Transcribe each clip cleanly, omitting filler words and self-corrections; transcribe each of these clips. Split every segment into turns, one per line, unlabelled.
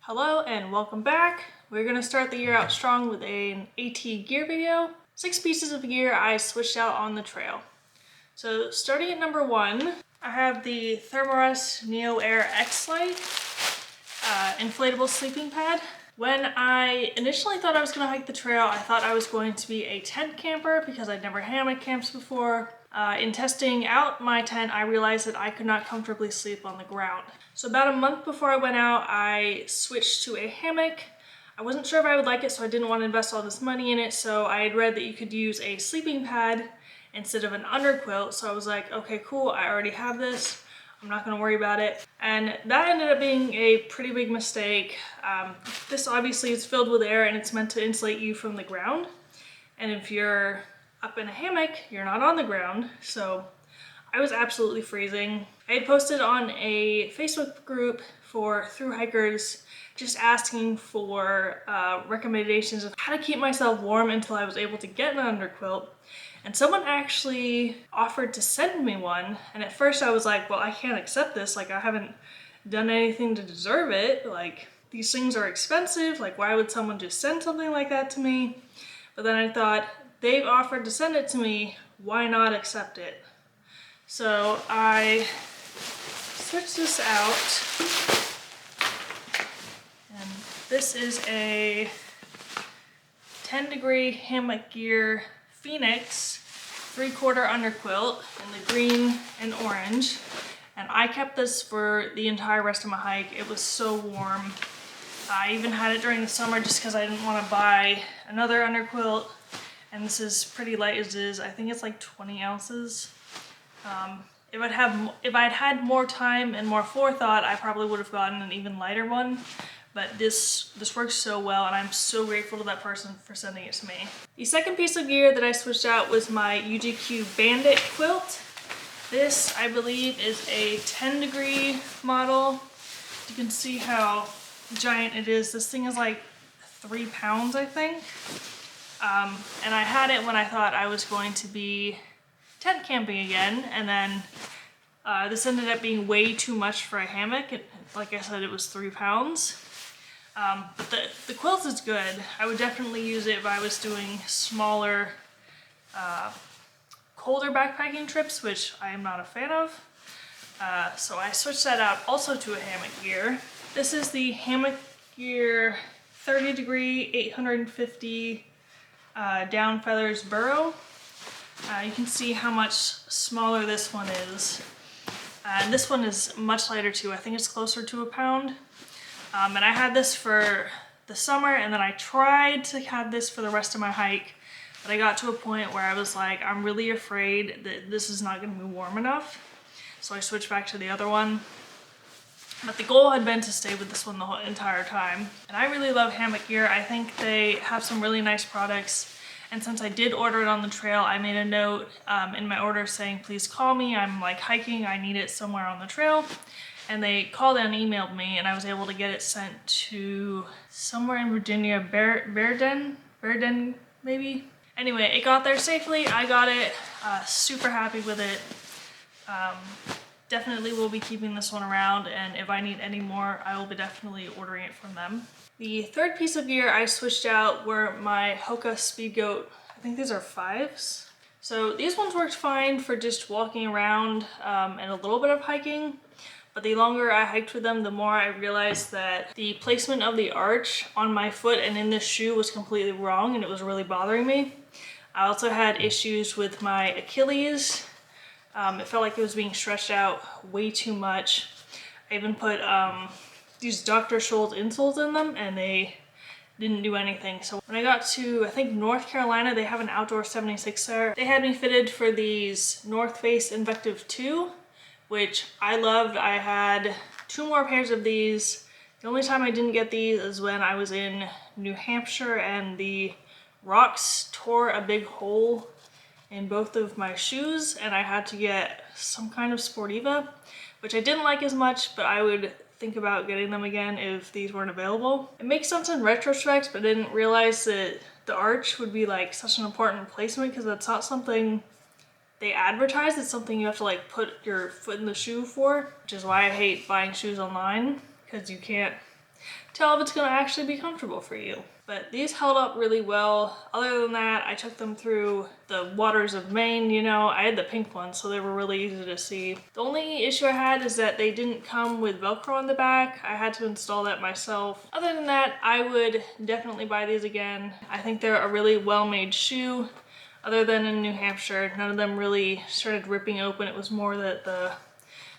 Hello and welcome back. We're gonna start the year out strong with an AT gear video. 6 pieces of gear I switched out on the trail. So starting at number 1, I have the Thermarest Neo Air X-Lite inflatable sleeping pad. When I initially thought I was gonna hike the trail, I thought I was going to be a tent camper because I'd never hammock camps before. In testing out my tent, I realized that I could not comfortably sleep on the ground. So about a month before I went out, I switched to a hammock. I wasn't sure if I would like it, so I didn't want to invest all this money in it, so I had read that you could use a sleeping pad instead of an underquilt, so I was like, okay, cool, I already have this. I'm not gonna worry about it. And that ended up being a pretty big mistake. This obviously is filled with air and it's meant to insulate you from the ground. And if you're up in a hammock, you're not on the ground, so I was absolutely freezing. I had posted on a Facebook group for Thru hikers just asking for recommendations of how to keep myself warm until I was able to get an underquilt. And someone actually offered to send me one. And at first I was like, well, I can't accept this. Like, I haven't done anything to deserve it. Like, these things are expensive. Like, why would someone just send something like that to me? But then I thought, they've offered to send it to me. Why not accept it? So I switched this out, and this is a 10-degree hammock gear Phoenix 3/4 underquilt in the green and orange, and I kept this for the entire rest of my hike. It was so warm. I even had it during the summer just because I didn't want to buy another underquilt, and this is pretty light as is. I think it's like 20 ounces. If I'd had more time and more forethought, I probably would have gotten an even lighter one. But this works so well, and I'm so grateful to that person for sending it to me. The second piece of gear that I switched out was my UGQ Bandit quilt. This, I believe, is a 10-degree model. You can see how giant it is. This thing is like 3 pounds, I think. And I had it when I thought I was going to be tent camping again, and then this ended up being way too much for a hammock. Like I said, it was 3 pounds. But the quilt is good. I would definitely use it if I was doing smaller, colder backpacking trips, which I am not a fan of. So I switched that out also to a hammock gear. This is the Hammock Gear 30-degree 850 Down Feathers Burrow. You can see how much smaller this one is. And this one is much lighter too. I think it's closer to 1 pound. And I had this for the summer, and then I tried to have this for the rest of my hike, but I got to a point where I was like, I'm really afraid that this is not going to be warm enough. So I switched back to the other one. But the goal had been to stay with this one the whole entire time. And I really love hammock gear. I think they have some really nice products. And since I did order it on the trail, I made a note in my order saying, please call me. I'm like hiking, I need it somewhere on the trail. And they called and emailed me, and I was able to get it sent to somewhere in Virginia, Bearden maybe? Anyway, it got there safely. I got it, super happy with it. Definitely will be keeping this one around, and if I need any more, I will be definitely ordering it from them. The third piece of gear I switched out were my Hoka Speedgoat. I think these are 5s. So these ones worked fine for just walking around and a little bit of hiking. But the longer I hiked with them, the more I realized that the placement of the arch on my foot and in this shoe was completely wrong, and it was really bothering me. I also had issues with my Achilles. It felt like it was being stretched out way too much. I even put these Dr. Scholl's insoles in them, and they didn't do anything. So when I got to, I think, North Carolina, they have an outdoor 76 there. They had me fitted for these North Face Invective 2. Which I loved. I had 2 more pairs of these. The only time I didn't get these is when I was in New Hampshire and the rocks tore a big hole in both of my shoes, and I had to get some kind of Sportiva, which I didn't like as much, but I would think about getting them again if these weren't available. It makes sense in retrospect, but I didn't realize that the arch would be like such an important placement, because that's not something they advertise. It's something you have to like put your foot in the shoe for, which is why I hate buying shoes online, because you can't tell if it's gonna actually be comfortable for you. But these held up really well. Other than that, I took them through the waters of Maine, you know. I had the pink ones, so they were really easy to see. The only issue I had is that they didn't come with Velcro on the back. I had to install that myself. Other than that, I would definitely buy these again. I think they're a really well-made shoe. Other than in New Hampshire, none of them really started ripping open. It was more that the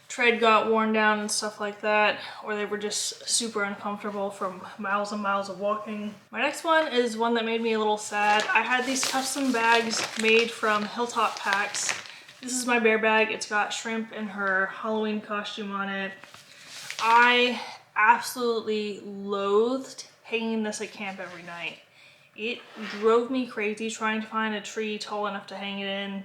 tread got worn down and stuff like that, or they were just super uncomfortable from miles and miles of walking. My next one is one that made me a little sad. I had these custom bags made from Hilltop Packs. This is my bear bag. It's got Shrimp and her Halloween costume on it. I absolutely loathed hanging this at camp every night. It drove me crazy trying to find a tree tall enough to hang it in,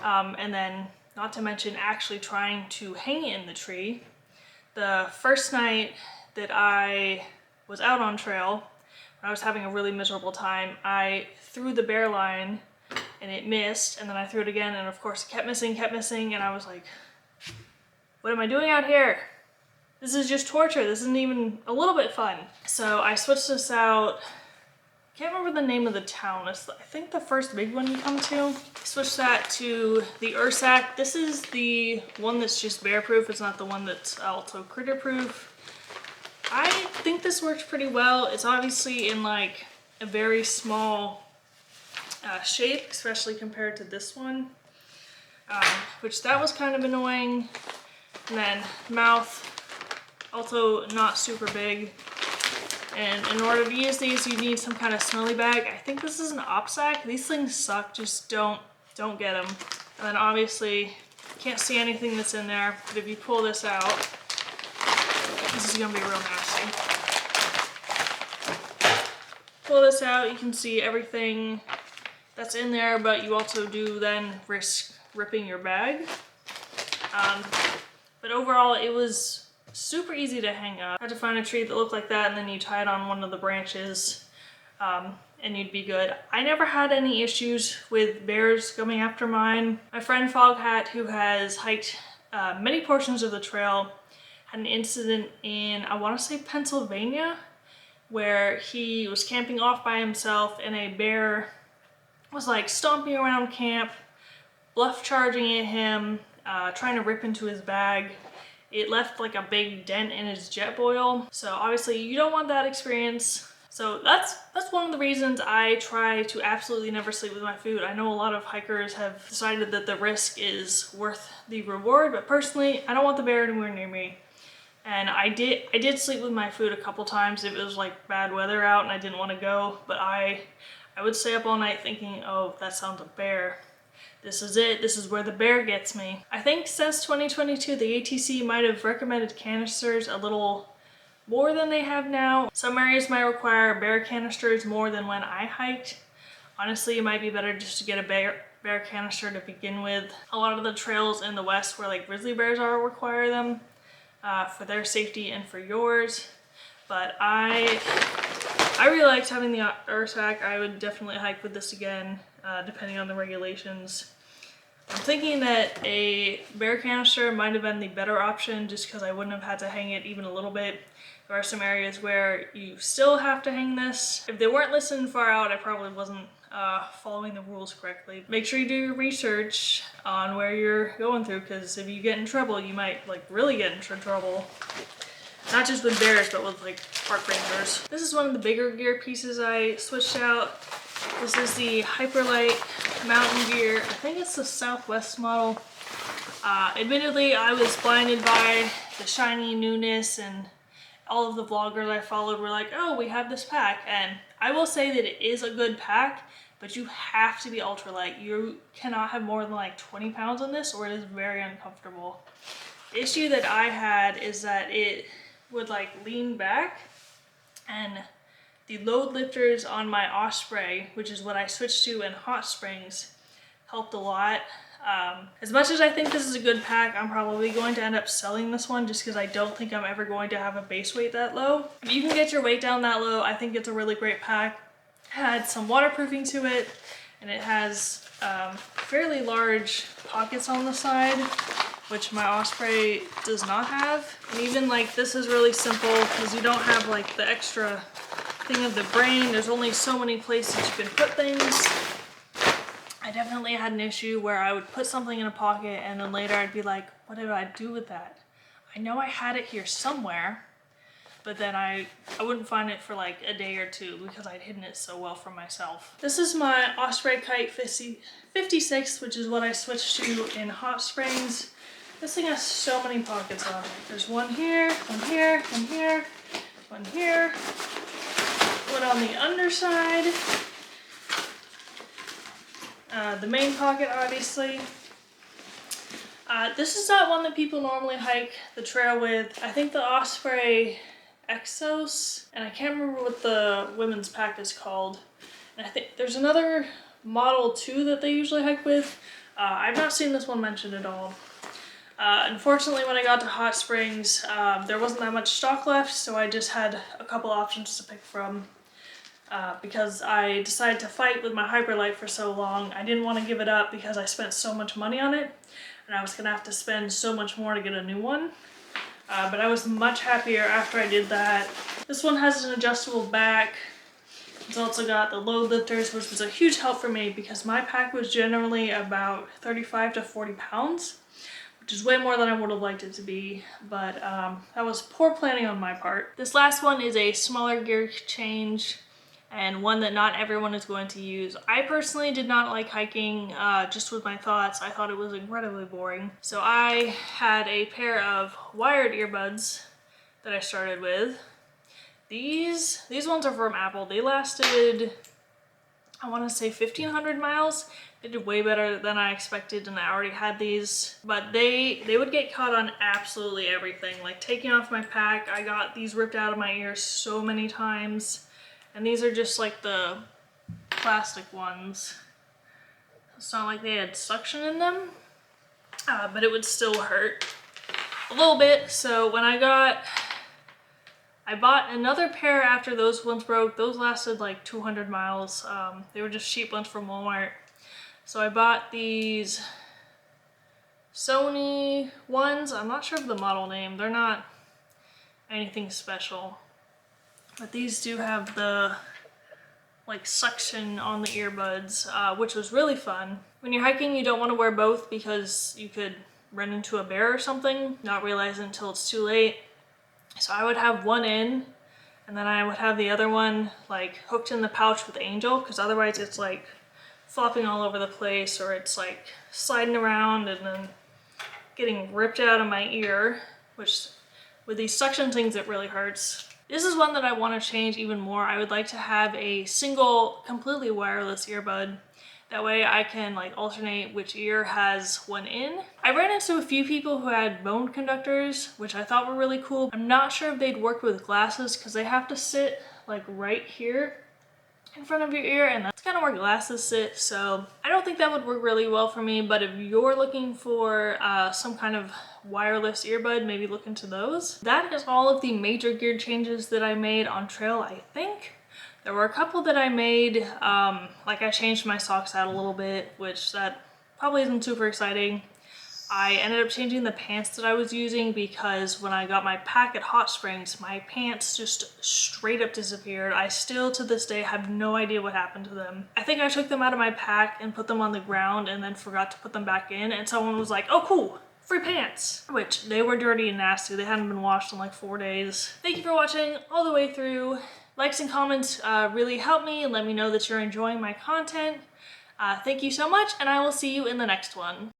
and then not to mention actually trying to hang it in the tree. The first night that I was out on trail, when I was having a really miserable time, I threw the bear line and it missed, and then I threw it again, and of course it kept missing, and I was like, what am I doing out here? This is just torture. This isn't even a little bit fun. So I switched this out. Can't remember the name of the town. It's, I think, the first big one you come to. Switch that to the Ursack. This is the one that's just bear proof. It's not the one that's also critter proof. I think this works pretty well. It's obviously in like a very small shape, especially compared to this one, which that was kind of annoying. And then mouth, also not super big. And in order to use these, you need some kind of smelly bag. I think this is an op sack. These things suck, just don't get them. And then obviously, can't see anything that's in there, but if you pull this out, this is gonna be real nasty. Pull this out, you can see everything that's in there, but you also do then risk ripping your bag. But overall, it was super easy to hang up. I had to find a tree that looked like that, and then you tie it on one of the branches, and you'd be good. I never had any issues with bears coming after mine. My friend Foghat, who has hiked many portions of the trail, had an incident in, I want to say, Pennsylvania, where he was camping off by himself and a bear was like stomping around camp, bluff charging at him, trying to rip into his bag. It left like a big dent in his jet boil. So obviously you don't want that experience. So that's one of the reasons I try to absolutely never sleep with my food. I know a lot of hikers have decided that the risk is worth the reward, but personally, I don't want the bear anywhere near me. And I did sleep with my food a couple times if it was like bad weather out and I didn't want to go, but I would stay up all night thinking, oh, that sounds a bear. This is it. This is where the bear gets me. I think since 2022, the ATC might have recommended canisters a little more than they have now. Some areas might require bear canisters more than when I hiked. Honestly, it might be better just to get a bear canister to begin with. A lot of the trails in the West where like grizzly bears are require them for their safety and for yours. But I really liked having the Ursack. I would definitely hike with this again, depending on the regulations. I'm thinking that a bear canister might have been the better option just because I wouldn't have had to hang it even a little bit. There are some areas where you still have to hang this. If they weren't listening far out, I probably wasn't following the rules correctly. Make sure you do your research on where you're going through, because if you get in trouble, you might like really get into trouble. Not just with bears, but with like park rangers. This is one of the bigger gear pieces I switched out. This is the Hyperlight mountain gear. I think it's the Southwest model. Admittedly, I was blinded by the shiny newness, and all of the vloggers I followed were like, oh, we have this pack. And I will say that it is a good pack, but you have to be ultralight. You cannot have more than like 20 pounds on this, or it is very uncomfortable. The issue that I had is that it would like lean back, and the load lifters on my Osprey, which is what I switched to in Hot Springs, helped a lot. As much as I think this is a good pack, I'm probably going to end up selling this one just because I don't think I'm ever going to have a base weight that low. If you can get your weight down that low, I think it's a really great pack. It had some waterproofing to it, and it has fairly large pockets on the side. which my Osprey does not have. And even like this is really simple because you don't have like the extra thing of the brain. There's only so many places you can put things. I definitely had an issue where I would put something in a pocket and then later I'd be like, what did I do with that? I know I had it here somewhere, but then I wouldn't find it for like a day or two because I'd hidden it so well from myself. This is my Osprey Kite 56, which is what I switched to in Hot Springs. This thing has so many pockets on it. There's one here, one here, one here, one here, one on the underside. The main pocket, obviously. This is not one that people normally hike the trail with. I think the Osprey Exos, and I can't remember what the women's pack is called. And I think there's another model too that they usually hike with. I've not seen this one mentioned at all. Unfortunately, when I got to Hot Springs, there wasn't that much stock left, so I just had a couple options to pick from. Because I decided to fight with my Hyperlight for so long. I didn't want to give it up because I spent so much money on it, and I was going to have to spend so much more to get a new one. But I was much happier after I did that. This one has an adjustable back. It's also got the load lifters, which was a huge help for me because my pack was generally about 35 to 40 pounds, which is way more than I would have liked it to be, but that was poor planning on my part. This last one is a smaller gear change, and one that not everyone is going to use. I personally did not like hiking just with my thoughts. I thought it was incredibly boring. So I had a pair of wired earbuds that I started with. These ones are from Apple. They lasted, I want to say 1,500 miles. They did way better than I expected, and I already had these. But they would get caught on absolutely everything. Like taking off my pack, I got these ripped out of my ears so many times. And these are just like the plastic ones. It's not like they had suction in them, but it would still hurt a little bit. So when I bought another pair after those ones broke. Those lasted like 200 miles. They were just cheap ones from Walmart. So I bought these Sony ones. I'm not sure of the model name. They're not anything special. But these do have the like suction on the earbuds, which was really fun. When you're hiking, you don't want to wear both because you could run into a bear or something, not realize it until it's too late. So I would have one in, and then I would have the other one like hooked in the pouch with Angel, because otherwise it's like flopping all over the place, or it's like sliding around and then getting ripped out of my ear, which with these suction things, it really hurts. This is one that I want to change even more. I would like to have a single, completely wireless earbud. That way I can like alternate which ear has one in. I ran into a few people who had bone conductors, which I thought were really cool. I'm not sure if they'd work with glasses because they have to sit like right here in front of your ear, and that's kind of where glasses sit, so I don't think that would work really well for me. But if you're looking for some kind of wireless earbud, maybe look into those. That is all of the major gear changes that I made on trail, I think. There were a couple that I made, like I changed my socks out a little bit, which that probably isn't super exciting. I ended up changing the pants that I was using because when I got my pack at Hot Springs, my pants just straight up disappeared. I still to this day have no idea what happened to them. I think I took them out of my pack and put them on the ground and then forgot to put them back in, and someone was like, oh cool, free pants, which they were dirty and nasty. They hadn't been washed in like 4 days. Thank you for watching all the way through. Likes and comments really help me and let me know that you're enjoying my content. Thank you so much, and I will see you in the next one.